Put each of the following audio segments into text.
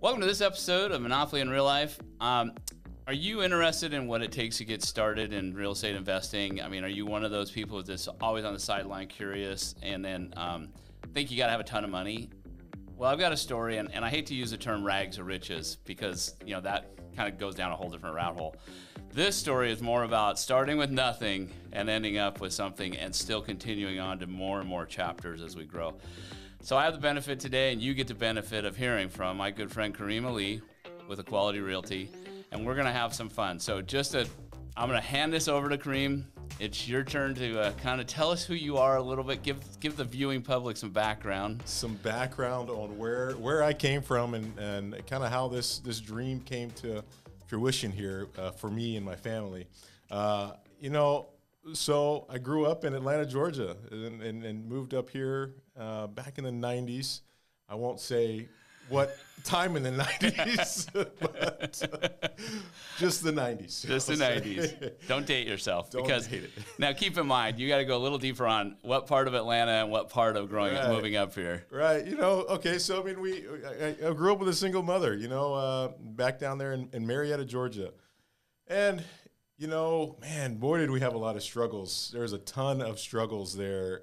Welcome to this episode of Monopoly in Real Life. Are you interested in what it takes to get started in real estate investing? I mean, are you one of those people that's always on the sideline curious and then think you got to have a ton of money? Well, I've got a story, and I hate to use the term rags or riches because, you know, that kind of goes down a whole different rabbit hole. This story is more about starting with nothing and ending up with something and still continuing on to more and more chapters as we grow. So I have the benefit today, and you get the benefit of hearing from my good friend Karim Ali with Equality Realty, and we're going to have some fun. So I'm going to hand this over to Karim. It's your turn to kind of tell us who you are a little bit. Give the viewing public some background. Some background on where I came from and kind of how this dream came to fruition here for me and my family. So I grew up in Atlanta, Georgia, and moved up here back in the 90s. I won't say what time in the 90s, but just the 90s. Just the 90s. Don't date yourself. Don't date it. Now keep in mind, you got to go a little deeper on what part of Atlanta and what part of moving up here. Right. Okay. So, I mean, I grew up with a single mother, back down there in Marietta, Georgia. And, man, boy, did we have a lot of struggles. There's a ton of struggles there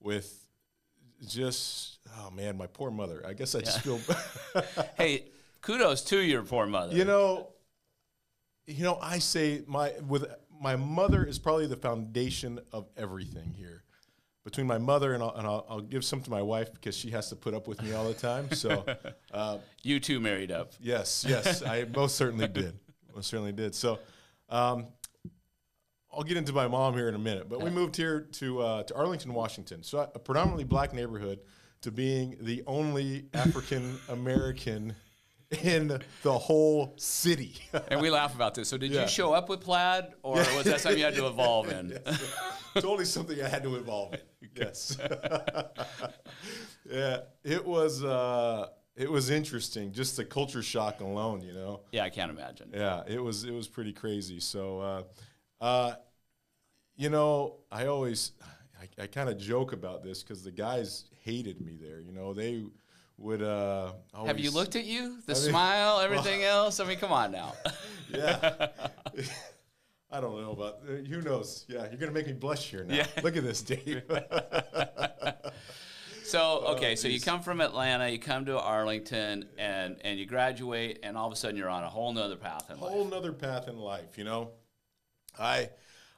with just, oh, man, my poor mother. I guess I just feel. Hey, kudos to your poor mother. I say my mother is probably the foundation of everything here. Between my mother and I'll give some to my wife because she has to put up with me all the time. So you two married up. Yes, I most certainly did. So I'll get into my mom here in a minute. But we moved here to Arlington, Washington. So a predominantly black neighborhood to being the only African American in the whole city. And we laugh about this. So did you show up with plaid, or was that something you had to evolve in? Yes. Totally something I had to evolve in. Yes. Yeah, it was interesting, just the culture shock alone, Yeah, I can't imagine. Yeah, it was pretty crazy. So, I kind of joke about this because the guys hated me there. They would always. Have you looked at you? Smile, everything else? I mean, come on now. Yeah. I don't know about, who knows? Yeah, you're going to make me blush here now. Yeah. Look at this, Dave. So you come from Atlanta, you come to Arlington, and you graduate, and all of a sudden you're on a whole nother path in life. Whole nother path in life,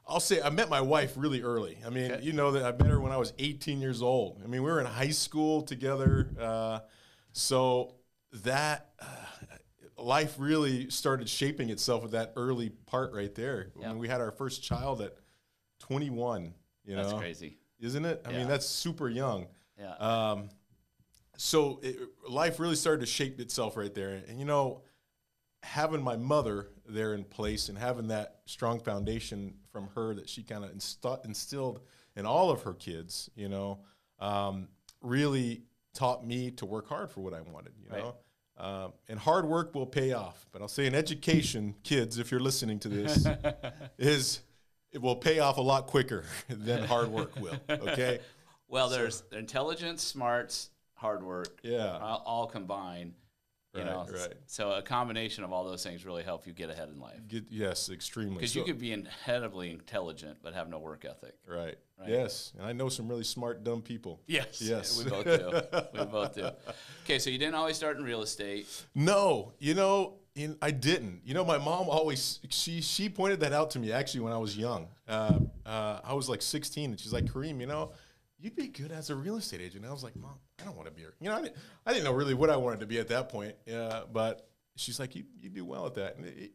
I'll say I met my wife really early. I mean, that I met her when I was 18 years old. I mean, we were in high school together. So that life really started shaping itself with that early part right there. Yep. When we had our first child at 21, That's crazy. Isn't it? I mean, that's super young. Yeah. So life really started to shape itself right there. And, having my mother there in place and having that strong foundation from her that she kind of instilled in all of her kids, really taught me to work hard for what I wanted, Right. And hard work will pay off. But I'll say in education, kids, if you're listening to this, it will pay off a lot quicker than hard work will, okay? Well, there's intelligence, smarts, hard work, all combined. Right. So a combination of all those things really help you get ahead in life. Yes, extremely. Because you could be incredibly intelligent but have no work ethic. Right. Yes. And I know some really smart, dumb people. Yes. We both do. Okay, so you didn't always start in real estate. No. I didn't. My mom always, she pointed that out to me actually when I was young. I was like 16, and she's like, Karim, you'd be good as a real estate agent. And I was like, Mom, I don't want to be I didn't know really what I wanted to be at that point. But she's like, you do well at that. And,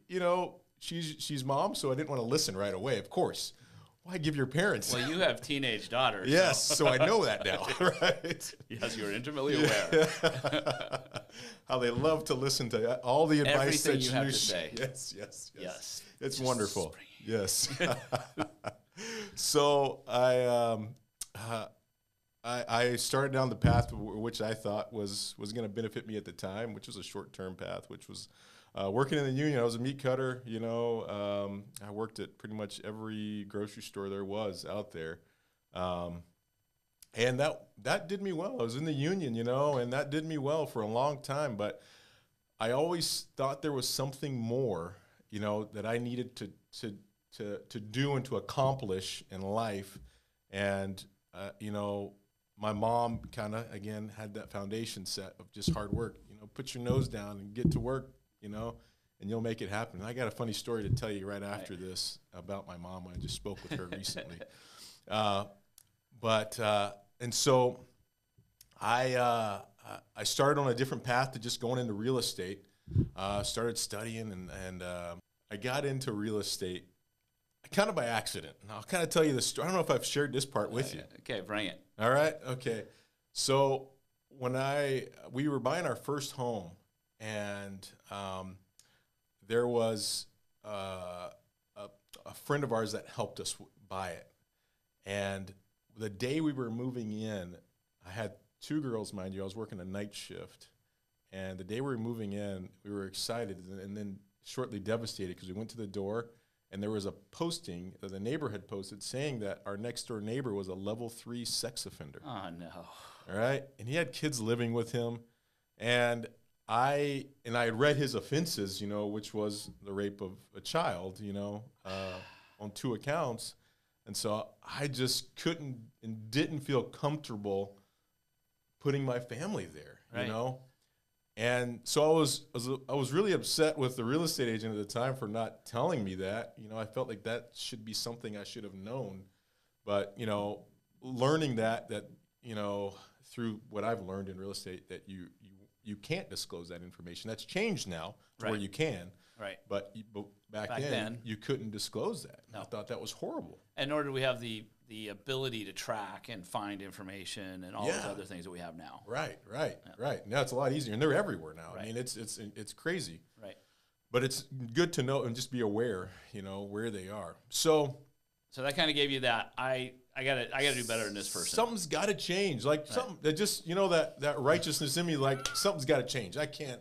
she's mom, so I didn't want to listen right away, of course. Why give your parents? Well, you have teenage daughters. Yes, so I know that now, right? Yes, you're intimately aware. How they love to listen to all the advice everything you have to say. Yes. It's wonderful. Yes. So I started down the path which I thought was going to benefit me at the time, which was a short-term path, which was working in the union. I was a meat cutter. I worked at pretty much every grocery store there was out there. And that did me well. I was in the union, you know, and that did me well for a long time. But I always thought there was something more, you know, that I needed to do and to accomplish in life. And, you know, my mom kind of, again, had that foundation set of just hard work. You know, put your nose down and get to work, you know, and you'll make it happen. And I got a funny story to tell you right after this about my mom. I just spoke with her recently. And so I started on a different path to just going into real estate. Started studying, and I got into real estate kind of by accident. And I'll kind of tell you this story. I don't know if I've shared this part with you. Okay, bring it. All right. Okay. So when we were buying our first home, and there was a friend of ours that helped us buy it. And the day we were moving in, I had 2 girls, mind you. I was working a night shift. And the day we were moving in, we were excited and then shortly devastated because we went to the door and there was a posting that the neighbor had posted saying that our next door neighbor was a level 3 sex offender. Oh, no. All right. And he had kids living with him. And I had read his offenses, you know, which was the rape of a child, you know, on 2 accounts. And so I just couldn't and didn't feel comfortable putting my family there, you know. And so I was really upset with the real estate agent at the time for not telling me that. You know, I felt like that should be something I should have known. But, you know, learning that you know, through what I've learned in real estate, that you can't disclose that information. That's changed now to where you can. Right. But back then, you couldn't disclose that. No. I thought that was horrible. And nor did we have the ability to track and find information and all those other things that we have now. Right. Now it's a lot easier, and they're everywhere now. Right. I mean, it's crazy. Right. But it's good to know and just be aware, you know, where they are. So that kind of gave you that I gotta do better than this person. Something's got to change. Like something that just, you know, that righteousness in me. Like something's got to change. I can't.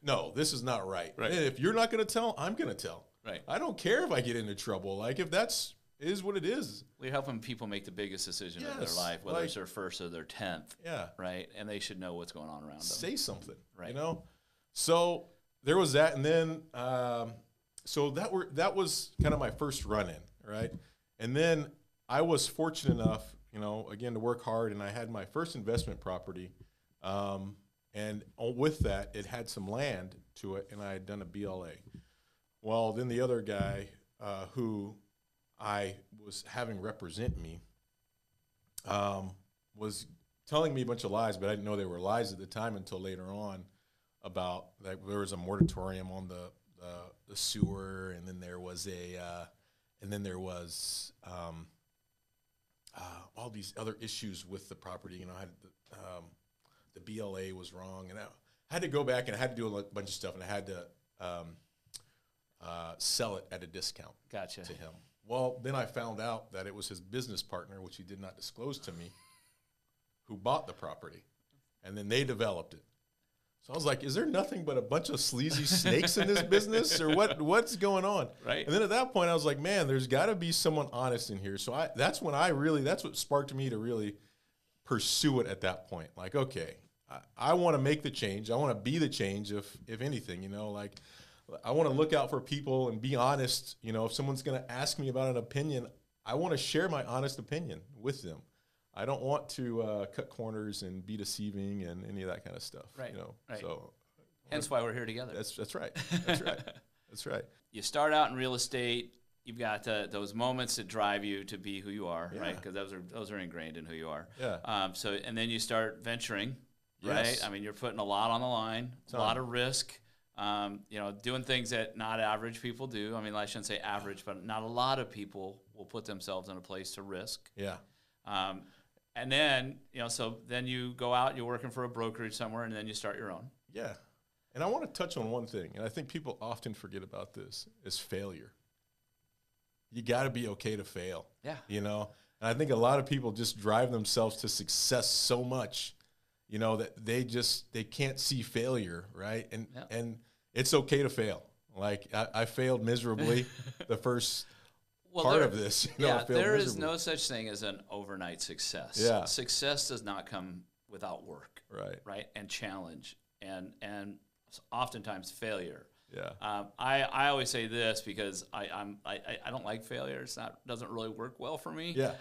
No, this is not right. And if you're not going to tell, I'm going to tell. Right. I don't care if I get into trouble. Like if that's is what it is. We're helping people make the biggest decision of their life, whether it's their first or their 10th. Yeah. Right. And they should know what's going on around them. Say something. Right. You know. So there was that, and then so that was kind of my first run in, right? And then I was fortunate enough, you know, again to work hard, and I had my first investment property. And with that, it had some land to it, and I had done a BLA. Well, then the other guy who I was having represent me was telling me a bunch of lies, but I didn't know they were lies at the time until later on about that there was a moratorium on the sewer, and then there was all these other issues with the property. You know, I had the BLA was wrong, and I had to go back and I had to do a bunch of stuff, and I had to sell it at a discount to him. Well, then I found out that it was his business partner, which he did not disclose to me, who bought the property, and then they developed it. So I was like, is there nothing but a bunch of sleazy snakes in this business, or what's going on? Right. And then at that point, I was like, man, there's got to be someone honest in here. So that's what sparked me to really pursue it at that point. Like, okay, I want to make the change. I want to be the change, if anything, you know, like I want to look out for people and be honest. You know, if someone's going to ask me about an opinion, I want to share my honest opinion with them. I don't want to cut corners and be deceiving and any of that kind of stuff. Right. You know, so hence why we're here together. That's right. That's right. That's right. You start out in real estate. You've got those moments that drive you to be who you are, right? Because those are ingrained in who you are. Yeah. And then you start venturing, right? I mean, you're putting a lot on the line, a lot of risk. You know, doing things that not average people do. I mean, I shouldn't say average, but not a lot of people will put themselves in a place to risk. Yeah. And then, you know, so then you go out, you're working for a brokerage somewhere, and then you start your own. Yeah. And I want to touch on one thing, and I think people often forget about this, is failure. You got to be okay to fail. Yeah. You know, and I think a lot of people just drive themselves to success so much, you know, that they can't see failure, right? And it's okay to fail. Like I failed miserably the first part of this. There is no such thing as an overnight success. Yeah. Success does not come without work. Right. And challenge and oftentimes failure. Yeah. I always say this because I don't like failure. Doesn't really work well for me. Yeah.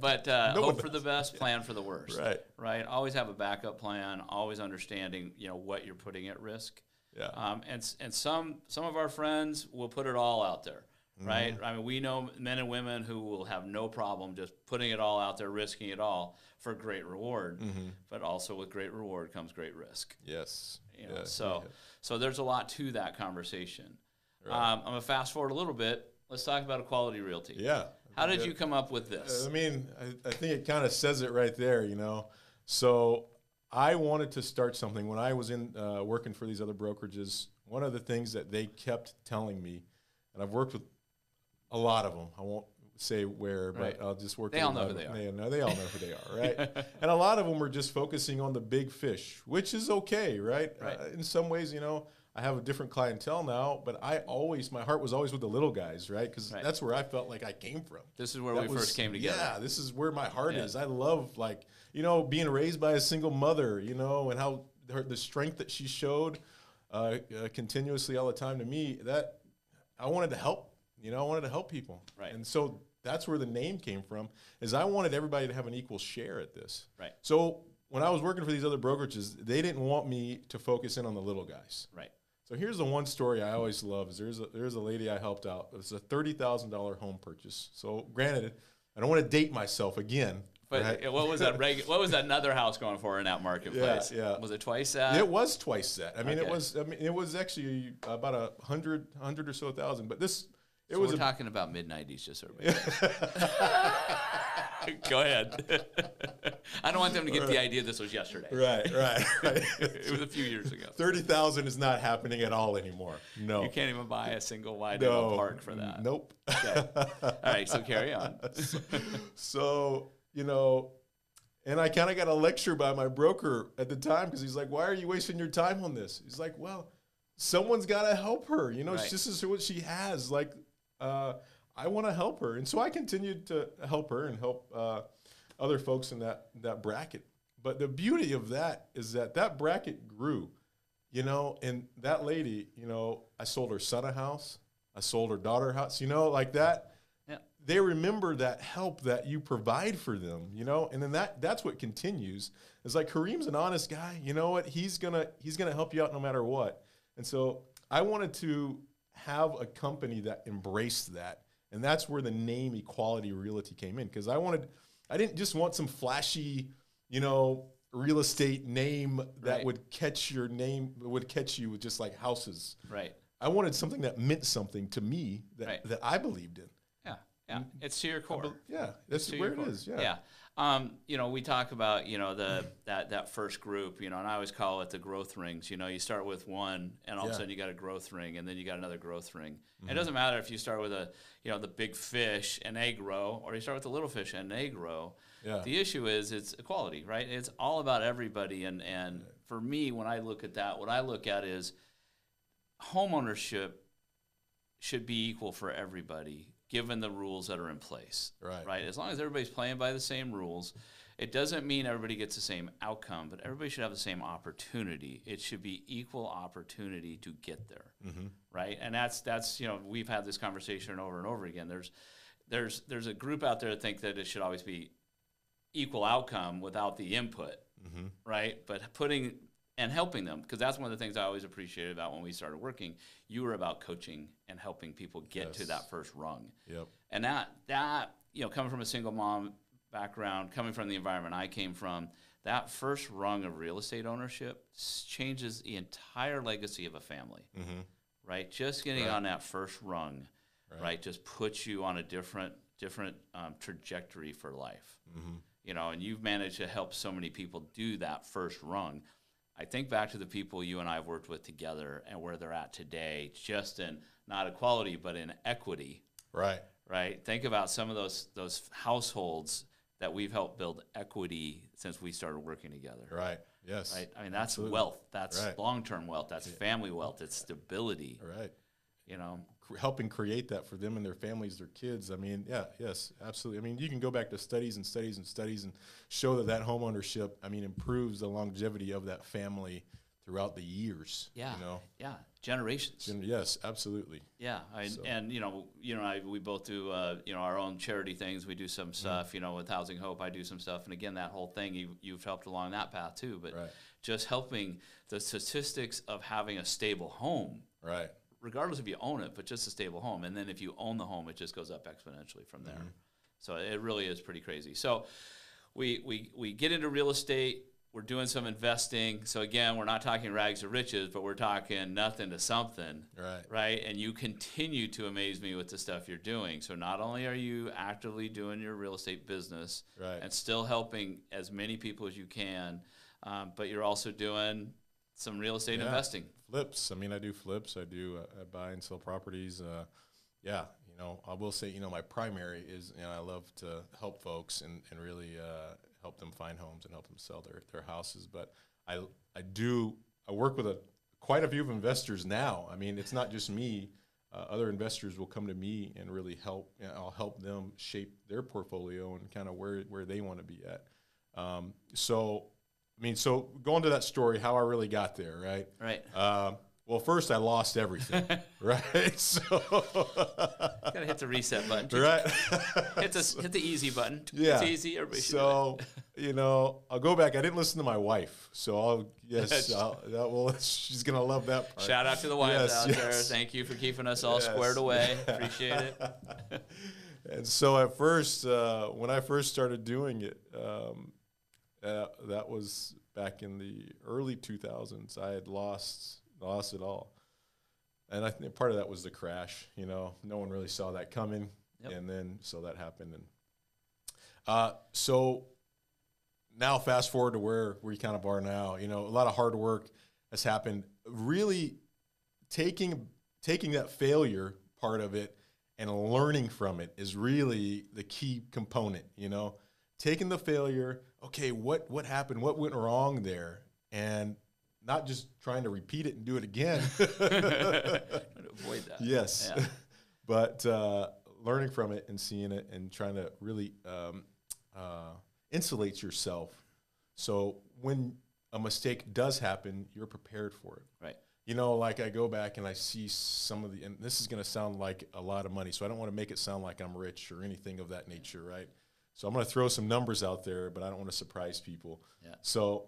But hope for the best, plan for the worst. Right. Always have a backup plan. Always understanding what you're putting at risk. Yeah. And some of our friends will put it all out there. Right. I mean, we know men and women who will have no problem just putting it all out there, risking it all for great reward. But also with great reward comes great risk. Yes. So there's a lot to that conversation. Right. I'm gonna fast forward a little bit. Let's talk about Equality Realty. Yeah. How did you come up with this? I mean, I think it kind of says it right there. So I wanted to start something when I was in working for these other brokerages. One of the things that they kept telling me, and I've worked with a lot of them. I won't say where, but I'll just work. They all know who they are. They all know who they are, right? And a lot of them are just focusing on the big fish, which is okay, right? In some ways, I have a different clientele now, but my heart was always with the little guys, right? Because that's where I felt like I came from. This is where we first came together. Yeah, this is where my heart is. I love, being raised by a single mother, and how the strength that she showed continuously all the time to me, that I wanted to help. I wanted to help people. Right. And so that's where the name came from, is I wanted everybody to have an equal share at this. Right. So when I was working for these other brokerages, they didn't want me to focus in on the little guys. Right. So here's the one story I always love is there's a lady I helped out. It was a $30,000 home purchase. So granted, I don't want to date myself again. But right? What was that? What was that another house going for in that marketplace? Yeah. Was it twice that? It was twice that. It was actually about 100 or so thousand. But this. We're talking about mid-90s, just so everybody knows. Go ahead. I don't want them to get the idea this was yesterday. Right. It was a few years ago. 30,000 is not happening at all anymore. No. You can't even buy a single wide park for that. Nope. Okay. All right, so carry on. So, and I kind of got a lecture by my broker at the time because he's like, why are you wasting your time on this? He's like, well, someone's got to help her. This is what she has. I want to help her. And so I continued to help her and help other folks in that bracket. But the beauty of that is that bracket grew, and that lady, I sold her son a house. I sold her daughter a house, like that. Yeah. They remember that help that you provide for them, and then that's what continues. It's like Karim's an honest guy. You know what? He's gonna help you out no matter what. And so I wanted to have a company that embraced that. And that's where the name Equality Realty came in. Because I didn't just want some flashy, real estate name that would catch you with just like houses. Right. I wanted something that meant something to me that I believed in. Yeah. It's to your core. That's where it is. Yeah. We talk about, that first group, and I always call it the growth rings. You start with one, and all of a sudden you got a growth ring, and then you got another growth ring. Mm-hmm. It doesn't matter if you start with the big fish and they grow, or you start with the little fish and they grow. Yeah. The issue is it's equality, right? It's all about everybody. And for me, when I look at that, what I look at is homeownership should be equal for everybody, given the rules that are in place. Right. As long as everybody's playing by the same rules, it doesn't mean everybody gets the same outcome, but everybody should have the same opportunity. It should be equal opportunity to get there. Mm-hmm. Right. And that's we've had this conversation over and over again. There's a group out there that think that it should always be equal outcome without the input. Mm-hmm. Right. But and helping them, because that's one of the things I always appreciated about when we started working. You were about coaching and helping people get to that first rung. Yep. And that coming from a single mom background, coming from the environment I came from, that first rung of real estate ownership changes the entire legacy of a family. Mm-hmm. Right? Just getting on that first rung, right, just puts you on a different trajectory for life. Mm-hmm. And you've managed to help so many people do that first rung. I think back to the people you and I have worked with together and where they're at today, just in not equality, but in equity. Right. Think about some of those households that we've helped build equity since we started working together. Right. Yes. Right. I mean, that's wealth. That's long-term wealth. That's family wealth. It's stability. Right. helping create that for them and their families, their kids. I mean, yeah, yes, absolutely. I mean, you can go back to studies and studies and studies and show that that home ownership, I mean, improves the longevity of that family throughout the years. Yeah, you know? yeah, generations. Yes, absolutely. Yeah, and we both do our own charity things. We do some stuff, with Housing Hope. I do some stuff, and again, that whole thing you've helped along that path too. But just helping the statistics of having a stable home, right? Regardless if you own it, but just a stable home, and then if you own the home, it just goes up exponentially from there. So it really is pretty crazy. So we get into real estate. We're doing some investing. So again, we're not talking rags to riches, but we're talking nothing to something. Right? And you continue to amaze me with the stuff you're doing. So not only are you actively doing your real estate business and still helping as many people as you can, but you're also doing some real estate investing. Flips. I mean, I do flips. I buy and sell properties. I will say, my primary is, I love to help folks and really help them find homes and help them sell their houses. But I work with quite a few investors now. I mean, it's not just me. Other investors will come to me and really help. I'll help them shape their portfolio and kind of where they want to be at. So going to that story, how I really got there, right? Right. Well, first I lost everything, right? So gotta hit the reset button, right? hit the easy button. Yeah. It's easy. Everybody should So I'll go back. I didn't listen to my wife, so she's gonna love that part. Shout out to the wives out there. Thank you for keeping us all squared away. Appreciate it. And so at first, when I first started doing it. That was back in the early 2000s. I had lost it all. And I think part of that was the crash. No one really saw that coming. Yep. And then, so that happened. And so now fast forward to where we kind of are now. A lot of hard work has happened. Really taking that failure part of it and learning from it is really the key component, Taking the failure, okay, what happened? What went wrong there? And not just trying to repeat it and do it again. Trying to avoid that. Yes. Yeah. But learning from it and seeing it and trying to really insulate yourself. So when a mistake does happen, you're prepared for it. Right. Like I go back and I see some of and this is going to sound like a lot of money, so I don't want to make it sound like I'm rich or anything of that nature, right? So I'm going to throw some numbers out there, but I don't want to surprise people. Yeah. So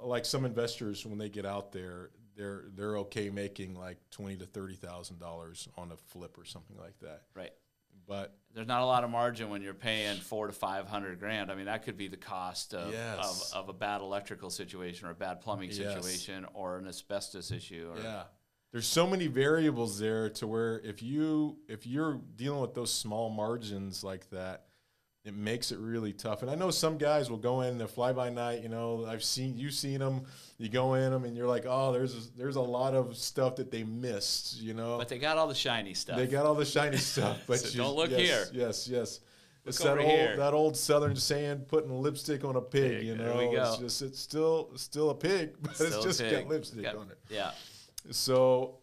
like some investors, when they get out there, they're okay making like $20,000 to $30,000 on a flip or something like that. Right. But there's not a lot of margin when you're paying $400,000 to $500,000. I mean, that could be the cost of a bad electrical situation or a bad plumbing situation or an asbestos issue. There's so many variables there to where if you're dealing with those small margins like that, it makes it really tough. And I know some guys will go in the fly-by-night, you've seen them, you go in them and you're like, oh, there's a lot of stuff that they missed, But they got all the shiny stuff. They got all the shiny stuff. But so don't look here. Yes. It's that that old Southern saying, putting lipstick on a pig, There we go. It's still a pig, but it's just got lipstick on it. Yeah. So,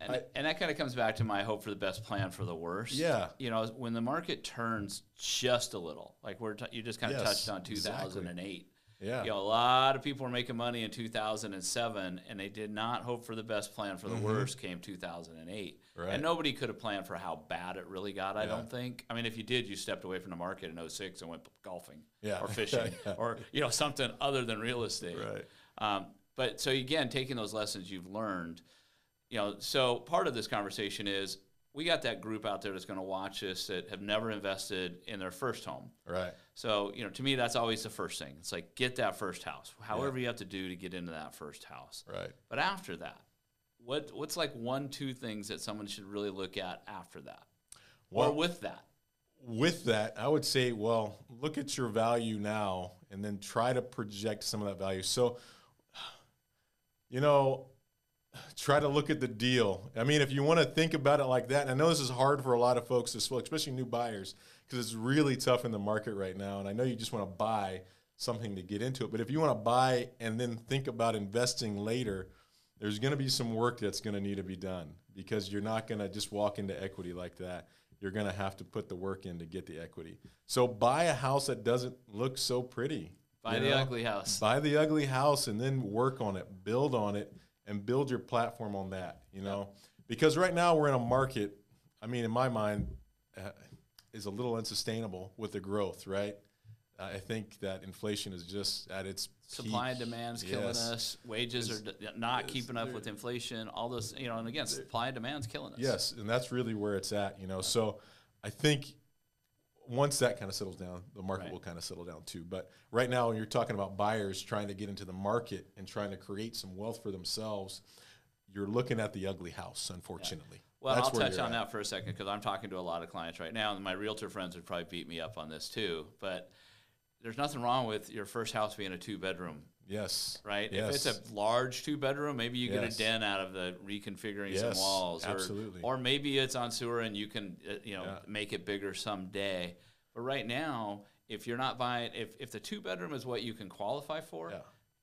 and that kind of comes back to my hope for the best, plan for the worst. Yeah. When the market turns just a little, like you just kind of touched on 2008. Exactly. Yeah. A lot of people were making money in 2007, and they did not hope for the best, plan for the worst came 2008. Right. And nobody could have planned for how bad it really got, I don't think. I mean, if you did, you stepped away from the market in 2006 and went golfing or fishing or, something other than real estate. Right. But so, again, taking those lessons you've learned, so part of this conversation is we got that group out there that's going to watch us that have never invested in their first home. Right. So, to me, that's always the first thing. It's like, get that first house, however you have to do to get into that first house. Right. But after that, what's like 1-2 things that someone should really look at after that or with that? With that, I would say, look at your value now and then try to project some of that value. So, try to look at the deal. I mean, if you want to think about it like that, and I know this is hard for a lot of folks as well, especially new buyers, because it's really tough in the market right now. And I know you just want to buy something to get into it. But if you want to buy and then think about investing later, there's going to be some work that's going to need to be done, because you're not going to just walk into equity like that. You're going to have to put the work in to get the equity. So buy a house that doesn't look so pretty. Buy the ugly house. Buy the ugly house and then work on it, build on it, and build your platform on that, you know. Because right now we're in a market, I mean, in my mind, is a little unsustainable with the growth, right? I think that inflation is just at its Supply peak. and demand's killing us. Wages are not keeping up with inflation. All those, you know, and again, supply and demand's killing us. Yes, and that's really where it's at, you know. So I think once that kind of settles down, the market will kind of settle down too. But right now, when you're talking about buyers trying to get into the market and trying to create some wealth for themselves, you're looking at the ugly house, unfortunately. Yeah. Well, That's I'll touch on at. that for a second, because I'm talking to a lot of clients right now, and my realtor friends would probably beat me up on this too. But there's nothing wrong with your first house being a 2-bedroom. Yes. Right? Yes. If it's a large 2-bedroom, maybe you get a den out of the reconfiguring some walls. Absolutely. Or maybe it's on sewer and you can make it bigger someday. But right now, if you're not buying, if the 2-bedroom is what you can qualify for,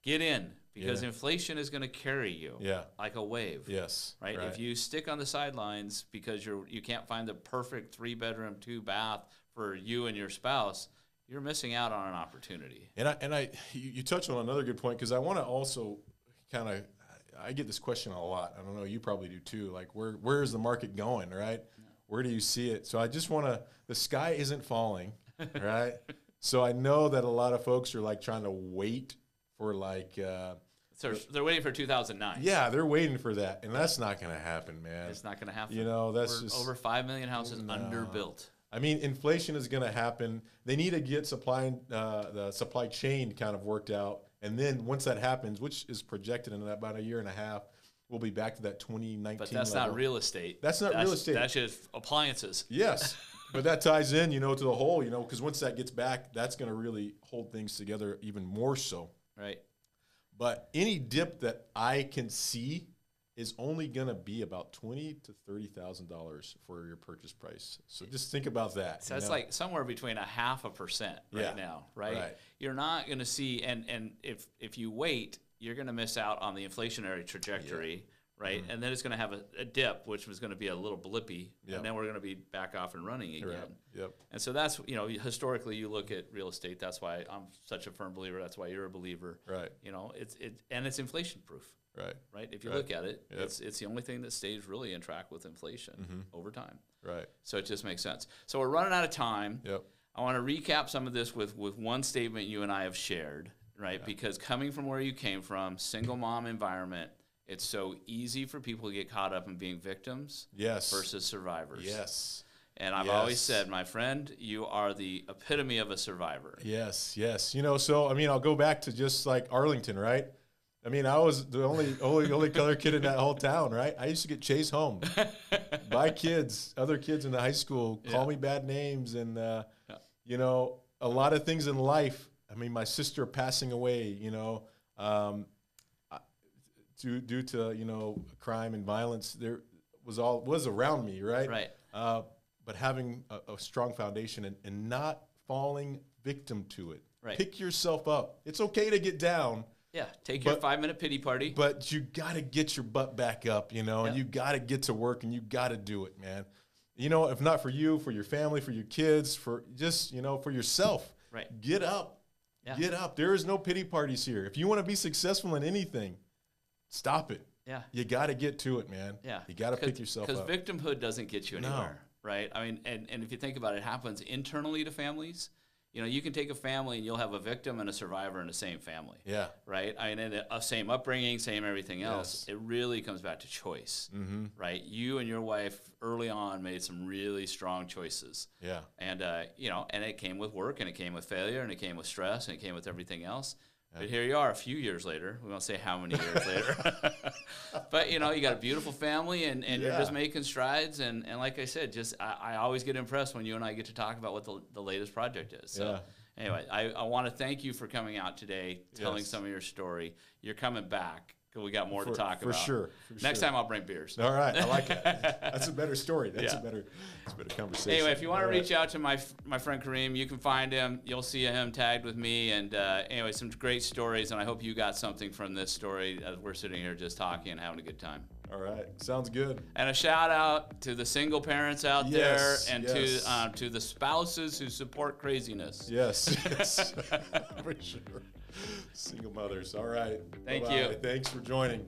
get in, because inflation is going to carry you like a wave. Yes. Right? If you stick on the sidelines because you can't find the perfect 3-bedroom, 2-bath for you and your spouse, you're missing out on an opportunity. And you touched on another good point, because I want to also kind of, I get this question a lot. I don't know, you probably do too. Like, where is the market going, right? Yeah. Where do you see it? So I just want to, the sky isn't falling, right? So I know that a lot of folks are like trying to wait for like. So they're waiting for 2009. Yeah, they're waiting for that, and that's not going to happen, man. It's not going to happen. You know, that's We're just over 5 million houses underbuilt. I mean, inflation is going to happen. They need to get the supply chain kind of worked out, and then once that happens, which is projected in about a year and a half, we'll be back to that 2019 But that's level. not real estate. That's not real estate. That's just appliances. Yes, but that ties in, you know, to the whole, you know, because once that gets back, that's going to really hold things together even more so. Right. But any dip that I can see is only going to be about $20,000 to $30,000 for your purchase price. So just think about that. So that's like somewhere between 0.5% right now, right? You're not going to see, and if you wait, you're going to miss out on the inflationary trajectory, right? And then it's going to have a dip, which was going to be a little blippy, and then we're going to be back off and running again. Yep. And so that's, you know, historically you look at real estate. That's why I'm such a firm believer. That's why you're a believer. Right. You know, it's inflation proof. Right. If you look at it, it's the only thing that stays really in track with inflation over time. Right. So it just makes sense. So we're running out of time. Yep. I want to recap some of this with one statement you and I have shared, right? Because coming from where you came from, single mom environment, it's so easy for people to get caught up in being victims versus survivors. Yes. And I've always said, my friend, you are the epitome of a survivor. Yes. You know, so, I mean, I'll go back to just like Arlington, right? I mean, I was the only color kid in that whole town, right? I used to get chased home by other kids in the high school, call me bad names, and you know, a lot of things in life. I mean, my sister passing away, you know, due to, you know, crime and violence, there was around me, right? Right. But having a strong foundation and not falling victim to it. Right. Pick yourself up. It's okay to get down. Yeah, take your 5-minute pity party. But you got to get your butt back up, you know, and you got to get to work, and you got to do it, man. You know, if not for you, for your family, for your kids, for just, you know, for yourself. Right. Get up. Yeah. Get up. There is no pity parties here. If you want to be successful in anything, stop it. Yeah. You got to get to it, man. Yeah. You got to pick yourself up. Because victimhood doesn't get you anywhere, right? I mean, and if you think about it, it happens internally to families. You know, you can take a family and you'll have a victim and a survivor in the same family. Yeah. Right? I mean, same upbringing, same everything else. It really comes back to choice, right? You and your wife early on made some really strong choices. Yeah. And, you know, and it came with work, and it came with failure, and it came with stress, and it came with everything else. But here you are a few years later. We won't say how many years later. But, you know, you got a beautiful family, and you're just making strides. And like I said, just I always get impressed when you and I get to talk about what the latest project is. So anyway, I want to thank you for coming out today, telling some of your story. You're coming back, because we got more to talk for about. Sure. Next time I'll bring beers. All right, I like it. That's a better story. That's a better conversation. Anyway, if you want to reach out to my friend Karim, you can find him. You'll see him tagged with me. And anyway, some great stories, and I hope you got something from this story as we're sitting here just talking and having a good time. All right, sounds good. And a shout out to the single parents out there, and to the spouses who support craziness. Yes, for sure. Single mothers. All right. Thank Bye-bye. you. Thanks for joining.